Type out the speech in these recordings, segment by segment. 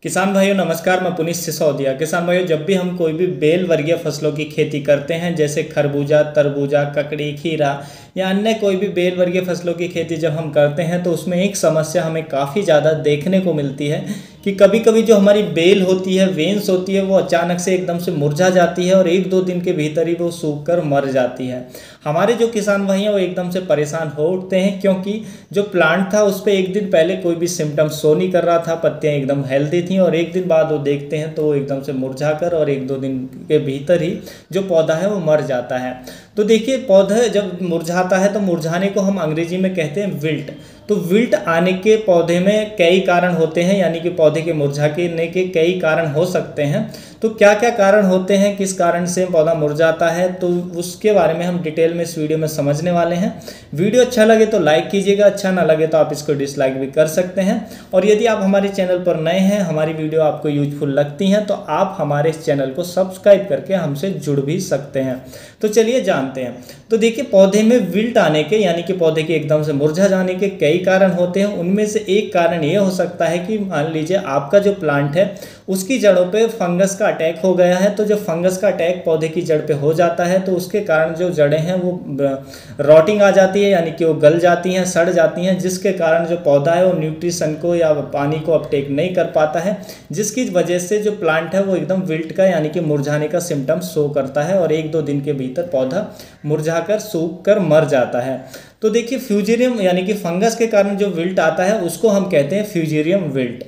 किसान भाइयों नमस्कार। मैं पुनीत सिसोदिया। किसान भाइयों, जब भी हम कोई भी बेल वर्गीय फसलों की खेती करते हैं जैसे खरबूजा, तरबूजा, ककड़ी, खीरा या अन्य कोई भी बेल वर्गीय फसलों की खेती जब हम करते हैं तो उसमें एक समस्या हमें काफ़ी ज़्यादा देखने को मिलती है कि कभी कभी जो हमारी बेल होती है, वेन्स होती है, वो अचानक से एकदम से मुरझा जाती है और एक दो दिन के भीतर ही वो सूख कर मर जाती है। हमारे जो किसान भाई हैं वो एकदम से परेशान हो उठते हैं क्योंकि जो प्लांट था उस पर एक दिन पहले कोई भी सिम्टम्स शो नहीं कर रहा था, पत्तियां एकदम हेल्दी थी और एक दिन बाद वो देखते हैं तो वो एकदम से मुरझा कर और एक दो दिन के भीतर ही जो पौधा है वो मर जाता है। तो देखिए, पौधा जब मुरझाता है तो मुरझाने को हम अंग्रेजी में कहते हैं विल्ट। तो विल्ट आने के पौधे में कई कारण होते हैं, यानी कि पौधे के मुरझाने के कई कारण हो सकते हैं। तो क्या क्या कारण होते हैं, किस कारण से पौधा मुरझाता है, तो उसके बारे में हम डिटेल में इस वीडियो में समझने वाले हैं। वीडियो अच्छा लगे तो लाइक कीजिएगा, अच्छा ना लगे तो आप इसको डिसलाइक भी कर सकते हैं। और यदि आप हमारे चैनल पर नए हैं, हमारी वीडियो आपको यूजफुल लगती हैं तो आप हमारे इस चैनल को सब्सक्राइब करके हमसे जुड़ भी सकते हैं। तो चलिए जानते हैं। तो देखिए, पौधे में विल्ट आने के यानी कि पौधे के एकदम से मुरझा जाने के कई कारण होते हैं। उनमें से एक कारण ये हो सकता है कि मान लीजिए आपका जो प्लांट है उसकी जड़ों पे फंगस का अटैक हो गया है। तो जब फंगस का अटैक पौधे की जड़ पे हो जाता है तो उसके कारण जो जड़ें हैं वो रॉटिंग आ जाती है, यानी कि वो गल जाती हैं, सड़ जाती हैं, जिसके कारण जो पौधा है वो न्यूट्रिशन को या पानी को अपटेक नहीं कर पाता है, जिसकी वजह से जो प्लांट है वो एकदम विल्ट का यानी कि मुरझाने का सिम्टम्स शो करता है और एक दो दिन के भीतर पौधा मुरझाकर सूख कर मर जाता है। तो देखिए, फ्यूजेरियम यानी कि फंगस के कारण जो विल्ट आता है उसको हम कहते हैं फ्यूजेरियम विल्ट।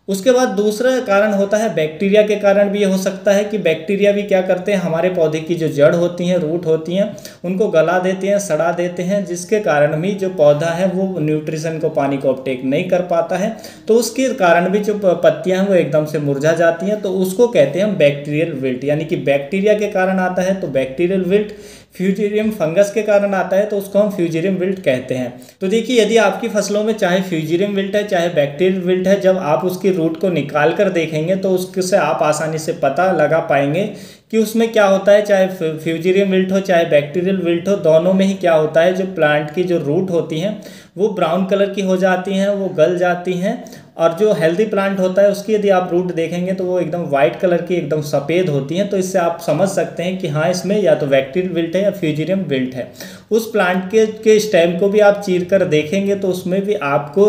उसके बाद दूसरा कारण होता है बैक्टीरिया के कारण भी ये हो सकता है कि बैक्टीरिया भी क्या करते हैं, हमारे पौधे की जो जड़ होती हैं, रूट होती हैं, उनको गला देते हैं, सड़ा देते हैं, जिसके कारण भी जो पौधा है वो न्यूट्रिशन को, पानी को अपटेक नहीं कर पाता है। तो उसके कारण भी जो पत्तियां हैं वो एकदम से मुरझा जाती हैं। तो उसको कहते हैं हम बैक्टीरियल विल्ट, यानी कि बैक्टीरिया के कारण आता है तो बैक्टीरियल विल्ट, फ्यूजेरियम फंगस के कारण आता है तो उसको हम फ्यूजेरियम विल्ट कहते हैं। तो देखिए, यदि आपकी फसलों में चाहे फ्यूजेरियम विल्ट है चाहे बैक्टीरियल विल्ट है, जब आप उसकी रूट को निकाल कर देखेंगे तो उससे आप आसानी से पता लगा पाएंगे कि उसमें क्या होता है। चाहे फ्यूजेरियम विल्ट हो चाहे बैक्टीरियल विल्ट हो, दोनों में ही क्या होता है, जो प्लांट की जो रूट होती हैं वो ब्राउन कलर की हो जाती हैं, वो गल जाती हैं। और जो हेल्दी प्लांट होता है उसकी यदि आप रूट देखेंगे तो वो एकदम वाइट कलर की, एकदम सफ़ेद होती हैं। तो इससे आप समझ सकते हैं कि हाँ, इसमें या तो बैक्टीरियल विल्ट है या फ्यूजेरियम विल्ट है। उस प्लांट के स्टेम को भी आप चीर कर देखेंगे तो उसमें भी आपको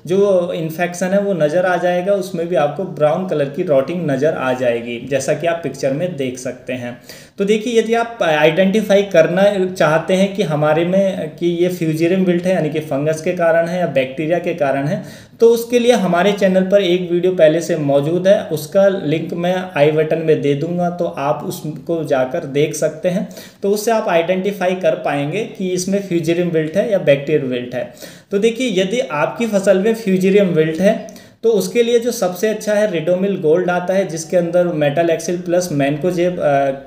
जो इन्फेक्शन है वो नज़र आ जाएगा, उसमें भी आपको ब्राउन कलर की रॉटिंग नज़र आ जाएगी, जैसा कि आप पिक्चर में देख सकते हैं। तो देखिए, यदि आप आइडेंटिफाई करना चाहते हैं कि हमारे में कि ये फ्यूजेरियम विल्ट है यानी कि फंगस के कारण है या बैक्टीरिया के कारण है, तो उसके लिए हमारे चैनल पर एक वीडियो पहले से मौजूद है, उसका लिंक मैं आई बटन में दे दूंगा, तो आप उसको जाकर देख सकते हैं। तो उससे आप आइडेंटिफाई कर पाएंगे कि इसमें फ्यूजेरियम विल्ट है या बैक्टीरियल विल्ट है। तो देखिए, यदि आपकी फसल में फ्यूजेरियम विल्ट है तो उसके लिए जो सबसे अच्छा है, रिडोमिल गोल्ड आता है जिसके अंदर metalaxyl plus mancozeb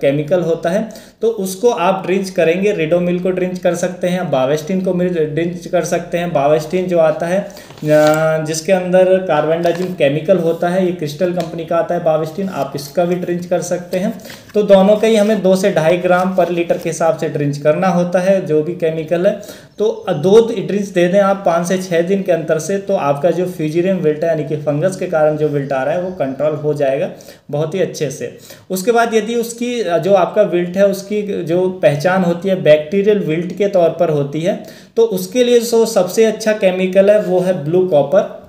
chemical होता है। तो उसको आप ड्रिंच करेंगे, रिडोमिल को ड्रिंच कर सकते हैं, बावेस्टिन को ड्रिंच कर सकते हैं। बावेस्टिन जो आता है जिसके अंदर कार्बेंडाजिम केमिकल होता है, ये क्रिस्टल कंपनी का आता है बावेस्टिन, आप इसका भी ड्रिंच कर सकते हैं। तो दोनों का ही हमें 2 से 2.5 ग्राम पर लीटर के हिसाब से ड्रिंच करना होता है, जो भी केमिकल है। तो 2 ड्रिंच दे दें आप 5 से 6 दिन के अंतर से, तो आपका जो फ्यूजेरियम विल्ट है यानी कि फंगस के कारण जो विल्ट आ रहा है वो कंट्रोल हो जाएगा बहुत ही अच्छे से। उसके बाद यदि उसकी जो आपका विल्ट है उसकी जो पहचान होती है बैक्टीरियल विल्ट के तौर पर होती है, तो उसके लिए जो सबसे अच्छा केमिकल है वो है ब्लू कॉपर।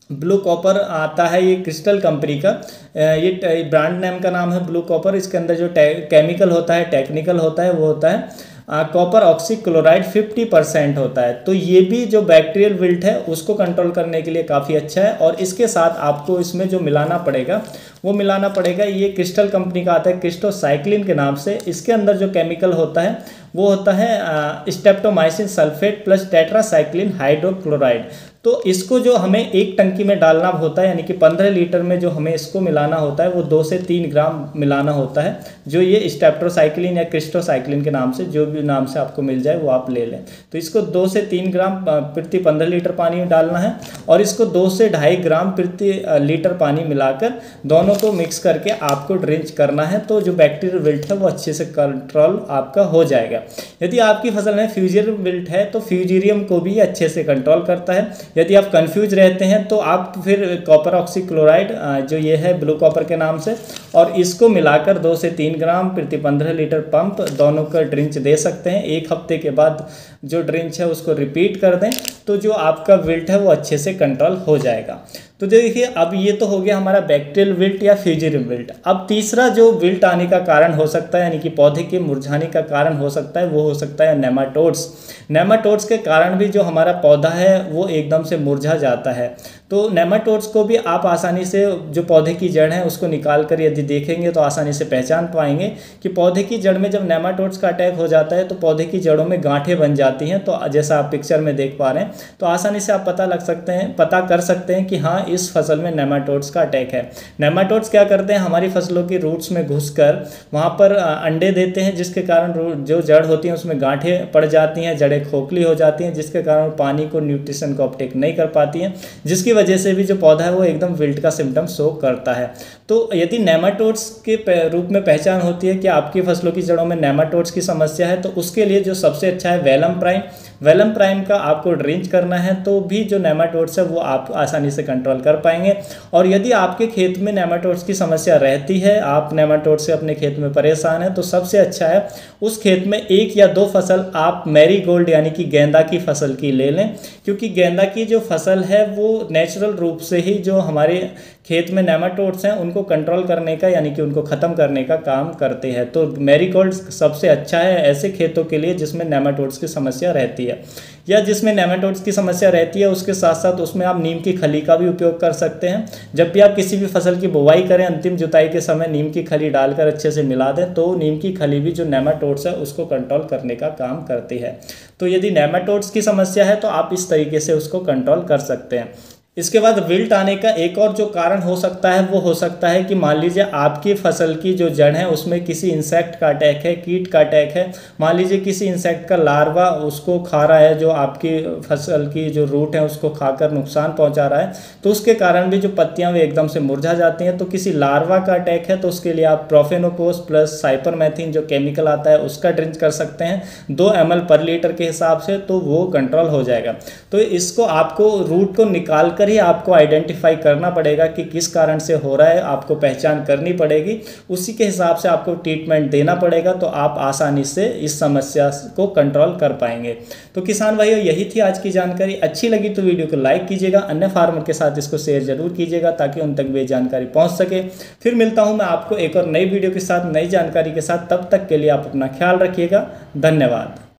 ब्लू कॉपर आता है, ये क्रिस्टल कंपनी का, ये ब्रांड नेम का नाम है ब्लू कॉपर। इसके अंदर जो केमिकल होता है, टेक्निकल होता है, वो होता है कॉपर ऑक्सीक्लोराइड 50% होता है। तो ये भी जो बैक्टीरियल विल्ट है उसको कंट्रोल करने के लिए काफ़ी अच्छा है। और इसके साथ आपको इसमें जो मिलाना पड़ेगा वो मिलाना पड़ेगा, ये क्रिस्टल कंपनी का आता है क्रिस्टोसाइक्लिन के नाम से। इसके अंदर जो केमिकल होता है वो होता है streptomycin sulphate plus tetracycline hydrochloride. तो इसको जो हमें एक टंकी में डालना होता है, यानी कि 15 लीटर में जो हमें इसको मिलाना होता है वो 2 से 3 ग्राम मिलाना होता है। जो ये स्टेप्टोसाइक्लिन या क्रिस्टोसाइक्लिन के नाम से, जो भी नाम से आपको मिल जाए वो आप ले लें। तो इसको 2 से 3 ग्राम प्रति 15 लीटर पानी में डालना है और इसको 2 से 2.5 ग्राम प्रति लीटर पानी मिलाकर दोनों को मिक्स करके आपको ड्रिंच करना है। तो जो बैक्टीरियल विल्ट है वो अच्छे से कंट्रोल आपका हो जाएगा। यदि आपकी फसल में फ्यूजेरियम विल्ट है तो फ्यूजेरियम को भी अच्छे से कंट्रोल करता है। यदि आप कंफ्यूज रहते हैं तो आप फिर कॉपर ऑक्सीक्लोराइड जो ये है ब्लू कॉपर के नाम से, और इसको मिलाकर 2 से 3 ग्राम प्रति 15 लीटर पंप दोनों का ड्रिंच दे सकते हैं। 1 हफ्ते के बाद जो ड्रिंच है उसको रिपीट कर दें तो जो आपका विल्ट है वो अच्छे से कंट्रोल हो जाएगा। तो देखिए अब ये तो हो गया हमारा बैक्टीरियल विल्ट या फ्यूजिटिव विल्ट। अब तीसरा जो विल्ट आने का कारण हो सकता है यानी कि पौधे के मुरझाने का कारण हो सकता है वो हो सकता है नेमाटोड्स। नेमाटोड्स के कारण भी जो हमारा पौधा है वो एकदम से मुरझा जाता है। तो नेमाटोड्स को भी आप आसानी से जो पौधे की जड़ है उसको निकाल कर यदि देखेंगे तो आसानी से पहचान पाएंगे कि पौधे की जड़ में जब नेमाटोड्स का अटैक हो जाता है तो पौधे की जड़ों में गांठें बन जाती हैं। तो जैसा आप पिक्चर में देख पा रहे हैं तो आसानी से आप पता कर सकते हैं कि हाँ इस फसल में नेमाटोड्स का अटैक है। नेमाटोड्स क्या करते हैं, हमारी फसलों की रूट्स में घुसकर वहाँ पर अंडे देते हैं, जिसके कारण जो जड़ होती है उसमें गांठें पड़ जाती हैं, जड़ें खोखली हो जाती हैं, जिसके कारण पानी को न्यूट्रिशन को अपटेक नहीं कर पाती हैं, जिसकी वजह से भी जो पौधा है वो एकदम विल्ट का सिम्टम शो करता है। तो यदि नेमाटोड्स के रूप में पहचान होती है कि आपकी फसलों की जड़ों में नेमाटोड्स की समस्या है तो उसके लिए जो सबसे अच्छा है वेलम प्राइम। वेलम प्राइम का आपको ड्रिंच करना है तो भी जो नेमाटोड्स है वो आप आसानी से कंट्रोल कर पाएंगे। और यदि आपके खेत में नेमाटोड्स की समस्या रहती है, आप नेमाटोड से अपने खेत में परेशान हैं, तो सबसे अच्छा है उस खेत में 1 या 2 फसल आप मैरीगोल्ड यानी कि गेंदा की फसल की ले लें, क्योंकि गेंदा की जो फसल है वो नेचुरल रूप से ही जो हमारे खेत में नेमाटोड्स हैं उनको कंट्रोल करने का यानी कि उनको ख़त्म करने का काम करते हैं। तो मैरीगोल्ड सबसे अच्छा है ऐसे खेतों के लिए जिसमें नेमाटोड्स की समस्या रहती है, या जिसमें नेमाटोड्स की समस्या रहती है उसके साथ साथ उसमें आप नीम की खली का भी उपयोग कर सकते हैं। जब भी आप किसी भी फसल की बुवाई करें अंतिम जुताई के समय नीम की खली डालकर अच्छे से मिला दें तो नीम की खली भी जो नेमाटोड्स है उसको कंट्रोल करने का काम करती है। तो यदि नेमाटोड्स की समस्या है तो आप इस तरीके से उसको कंट्रोल कर सकते हैं। इसके बाद विल्ट आने का एक और जो कारण हो सकता है वो हो सकता है कि मान लीजिए आपकी फसल की जो जड़ है उसमें किसी इंसेक्ट का अटैक है, कीट का अटैक है। मान लीजिए किसी इंसेक्ट का लार्वा उसको खा रहा है, जो आपकी फसल की जो रूट है उसको खाकर नुकसान पहुंचा रहा है, तो उसके कारण भी जो पत्तियां वे एकदम से मुरझा जाती हैं। तो किसी लार्वा का अटैक है तो उसके लिए आप प्रोफेनोपोस प्लस साइपरमेथ्रिन जो केमिकल आता है उसका ड्रिंच कर सकते हैं 2 ml पर लीटर के हिसाब से, तो वो कंट्रोल हो जाएगा। तो इसको आपको रूट को निकाल कर ही आपको आइडेंटिफाई करना पड़ेगा कि किस कारण से हो रहा है, आपको पहचान करनी पड़ेगी, उसी के हिसाब से आपको ट्रीटमेंट देना पड़ेगा, तो आप आसानी से इस समस्या को कंट्रोल कर पाएंगे। तो किसान भाइयों यही थी आज की जानकारी। अच्छी लगी तो वीडियो को लाइक कीजिएगा, अन्य फार्मर के साथ इसको शेयर जरूर कीजिएगा ताकि उन तक वे जानकारी पहुंच सके। फिर मिलता हूं मैं आपको एक और नई वीडियो के साथ, नई जानकारी के साथ। तब तक के लिए आप अपना ख्याल रखिएगा। धन्यवाद।